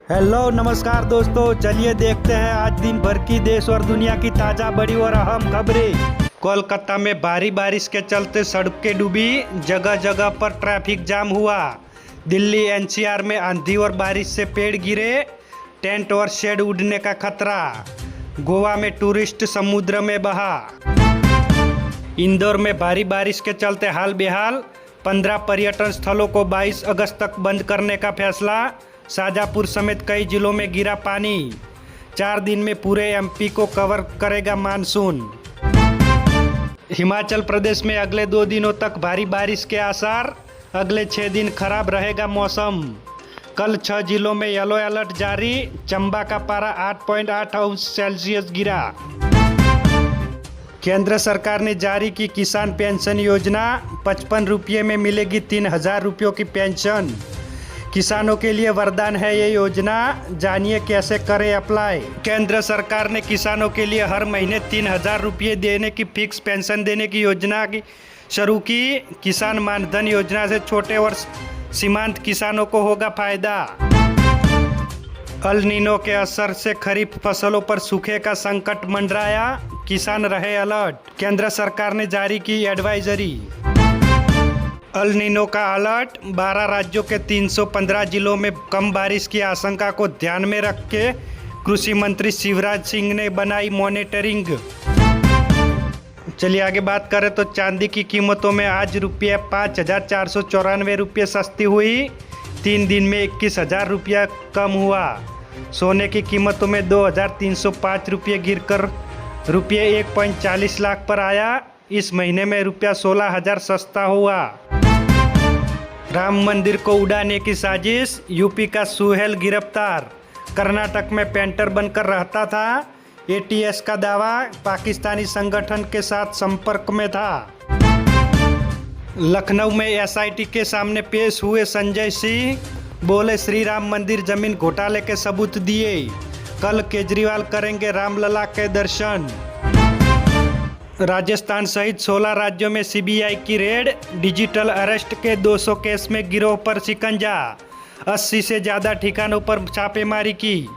Hello नमस्कार दोस्तों, चलिए देखते हैं आज दिन भर की देश और दुनिया की ताज़ा बड़ी और अहम खबरें। कोलकाता में भारी बारिश के चलते सड़कें डूबी, जगह जगह पर ट्रैफिक जाम हुआ। दिल्ली एनसीआर में आंधी और बारिश से पेड़ गिरे, टेंट और शेड उड़ने का खतरा। गोवा में टूरिस्ट समुद्र में बहा। इंदौर में भारी बारिश के चलते हाल बेहाल, 15 पर्यटन स्थलों को 22 अगस्त तक बंद करने का फैसला। शाजापुर समेत कई जिलों में गिरा पानी। 4 दिन में पूरे एमपी को कवर करेगा मानसून। हिमाचल प्रदेश में अगले 2 दिनों तक भारी बारिश के आसार, अगले 6 दिन खराब रहेगा मौसम। कल 6 जिलों में येलो अलर्ट जारी, चंबा का पारा 8.8 गिरा। केंद्र सरकार ने जारी की किसान पेंशन योजना, 55 रुपये में मिलेगी 3000 रुपयों की पेंशन। किसानों के लिए वरदान है ये योजना, जानिए कैसे करें अप्लाई। केंद्र सरकार ने किसानों के लिए हर महीने 3000 रुपये देने की फिक्स पेंशन देने की योजना शुरू की। किसान मानधन योजना से छोटे और सीमांत किसानों को होगा फायदा। अल नीनो के असर से खरीफ फसलों पर सूखे का संकट मंडराया, किसान रहे अलर्ट। केंद्र सरकार ने जारी की एडवाइजरी। अल नीनो का अलर्ट, 12 राज्यों के 315 जिलों में कम बारिश की आशंका को ध्यान में रख के कृषि मंत्री शिवराज सिंह ने बनाई मॉनिटरिंग। चलिए आगे बात करें तो चांदी की कीमतों में आज रुपये 5494 रुपये सस्ती हुई, 3 दिन में 21,000 रुपया कम हुआ। सोने की कीमतों में 2305 रुपये गिरकर रुपये 1.40 लाख पर आया। इस महीने में रुपया 16,000 सस्ता हुआ। राम मंदिर को उड़ाने की साजिश, यूपी का सुहेल गिरफ्तार। कर्नाटक में पेंटर बनकर रहता था, एटीएस का दावा, पाकिस्तानी संगठन के साथ संपर्क में था। लखनऊ में एसआईटी के सामने पेश हुए संजय सिंह, बोले श्री राम मंदिर जमीन घोटाले के सबूत दिए। कल केजरीवाल करेंगे रामलला के दर्शन। राजस्थान सहित 16 राज्यों में सीबीआई की रेड, डिजिटल अरेस्ट के 200 केस में गिरोह पर शिकंजा, 80 से ज़्यादा ठिकानों पर छापेमारी की।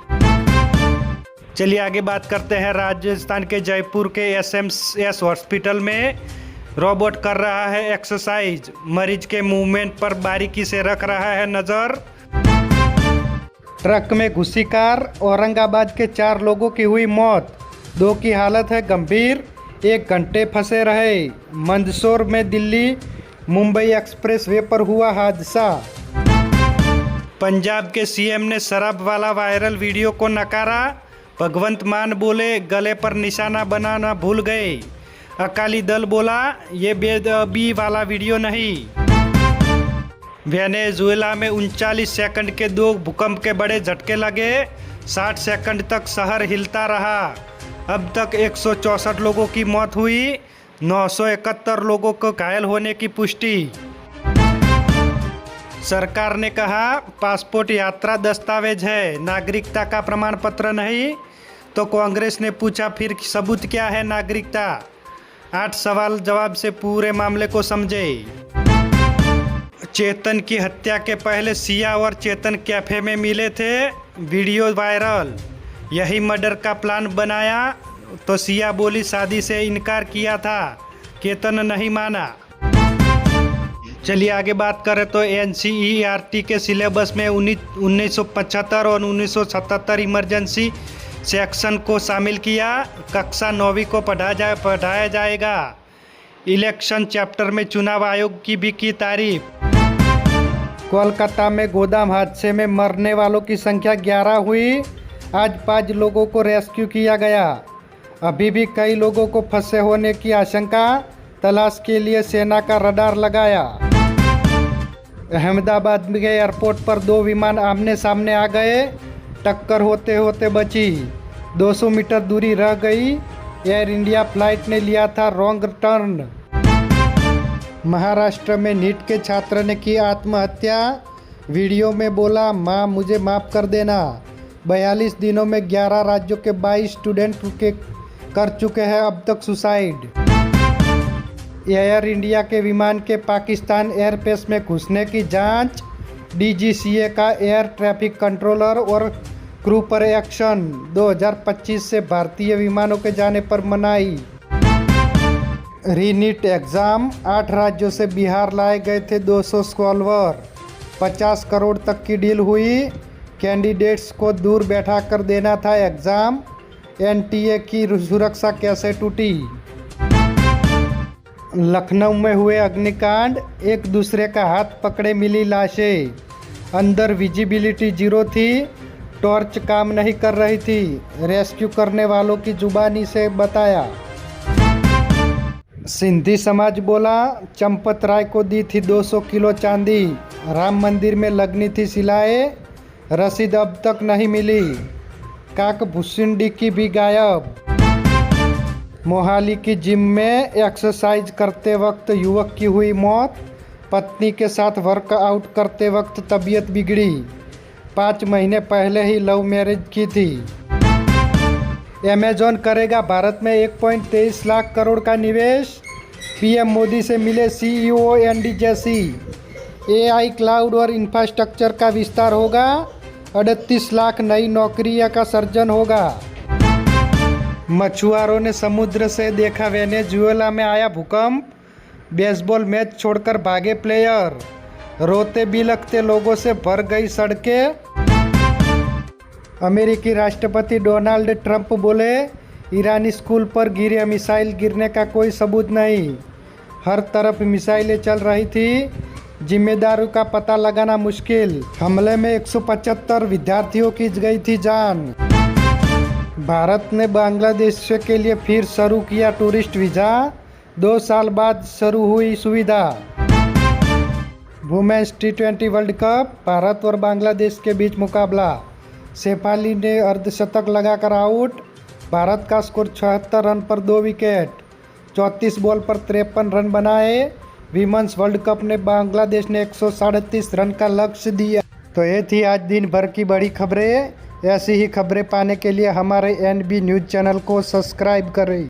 चलिए आगे बात करते हैं। राजस्थान के जयपुर के एसएमएस हॉस्पिटल में रोबोट कर रहा है एक्सरसाइज, मरीज के मूवमेंट पर बारीकी से रख रहा है नज़र। ट्रक में घुसी कार, औरंगाबाद के 4 लोगों की हुई मौत, 2 की हालत है गंभीर, 1 घंटे फंसे रहे। मंदसौर में दिल्ली मुंबई एक्सप्रेस वे पर हुआ हादसा। पंजाब के सीएम ने शराब वाला वायरल वीडियो को नकारा। भगवंत मान बोले गले पर निशाना बनाना भूल गए। अकाली दल बोला ये बेअदबी वाला वीडियो नहीं। वेनेजुएला में 39 सेकंड के 2 भूकंप के बड़े झटके लगे, 60 सेकंड तक शहर हिलता रहा। अब तक 164 लोगों की मौत हुई, 971 लोगों को घायल होने की पुष्टि। सरकार ने कहा पासपोर्ट यात्रा दस्तावेज है, नागरिकता का प्रमाण पत्र नहीं। तो कांग्रेस ने पूछा फिर सबूत क्या है नागरिकता। 8 सवाल जवाब से पूरे मामले को समझे। चेतन की हत्या के पहले सिया और चेतन कैफे में मिले थे, वीडियो वायरल। यही मर्डर का प्लान बनाया तो सिया बोली शादी से इनकार किया था, केतन नहीं माना। चलिए आगे बात करें तो एनसीईआरटी के सिलेबस में 1975 और 1977 इमरजेंसी सेक्शन को शामिल किया। कक्षा 9वीं को पढ़ाया जाएगा। इलेक्शन चैप्टर में चुनाव आयोग की भी की तारीफ। कोलकाता में गोदाम हादसे में मरने वालों की संख्या 11 हुई, आज 5 लोगों को रेस्क्यू किया गया। अभी भी कई लोगों को फंसे होने की आशंका, तलाश के लिए सेना का रडार लगाया। अहमदाबाद के एयरपोर्ट पर 2 विमान आमने सामने आ गए, टक्कर होते होते बची, 200 मीटर दूरी रह गई। एयर इंडिया फ्लाइट ने लिया था रॉन्ग टर्न। महाराष्ट्र में नीट के छात्र ने की आत्महत्या, वीडियो में बोला माँ मुझे माफ़ कर देना। 42 दिनों में 11 राज्यों के 22 स्टूडेंट कर चुके हैं अब तक सुसाइड। एयर इंडिया के विमान के पाकिस्तान एयरबेस में घुसने की जांच, डीजीसीए का एयर ट्रैफिक कंट्रोलर और क्रू पर एक्शन। 2025 से भारतीय विमानों के जाने पर मनाही। रीनीट एग्ज़ाम, 8 राज्यों से बिहार लाए गए थे 200 स्कॉलर। 50 करोड़ तक की डील हुई। कैंडिडेट्स को दूर बैठा कर देना था एग्ज़ाम। एनटीए की सुरक्षा कैसे टूटी। लखनऊ में हुए अग्निकांड, एक दूसरे का हाथ पकड़े मिली लाशें। अंदर विजिबिलिटी 0 थी, टॉर्च काम नहीं कर रही थी। रेस्क्यू करने वालों की जुबानी से बताया। सिंधी समाज बोला, चंपत राय को दी थी 200 किलो चांदी। राम मंदिर में लगनी थी सिलाए, रसीद अब तक नहीं मिली। काक भुसुंडी की भी गायब। मोहाली की जिम में एक्सरसाइज करते वक्त युवक की हुई मौत। पत्नी के साथ वर्कआउट करते वक्त तबीयत बिगड़ी। 5 महीने पहले ही लव मैरिज की थी। अमेजॉन करेगा भारत में 1.23 लाख करोड़ का निवेश। पीएम मोदी से मिले CEO Andy Jassy. AI, cloud और इंफ्रास्ट्रक्चर का विस्तार होगा। 38 लाख नई नौकरियों का सृजन होगा। मछुआरों ने समुद्र से देखा वेनेजुएला में आया भूकंप। बेसबॉल मैच छोड़कर भागे प्लेयर। रोते बिलखते लोगों से भर गई सड़कें। अमेरिकी राष्ट्रपति डोनाल्ड ट्रंप बोले, ईरानी स्कूल पर गिरे मिसाइल गिरने का कोई सबूत नहीं। हर तरफ मिसाइलें चल रही थी, जिम्मेदारों का पता लगाना मुश्किल। हमले में 175 विद्यार्थियों की गई थी जान। भारत ने बांग्लादेश के लिए फिर शुरू किया टूरिस्ट वीज़ा। 2 साल बाद शुरू हुई सुविधा। Women's T20 world cup, Bharat और बांग्लादेश के बीच मुकाबला। शेफाली ने अर्धशतक लगाकर आउट। भारत का स्कोर 76 रन पर 2 विकेट। 34 बॉल पर 53 रन बनाए। विमेंस वर्ल्ड कप ने बांग्लादेश ने 137 रन का लक्ष्य दिया। तो ये थी आज दिन भर की बड़ी खबरें। ऐसी ही खबरें पाने के लिए हमारे NB न्यूज़ चैनल को सब्सक्राइब करें।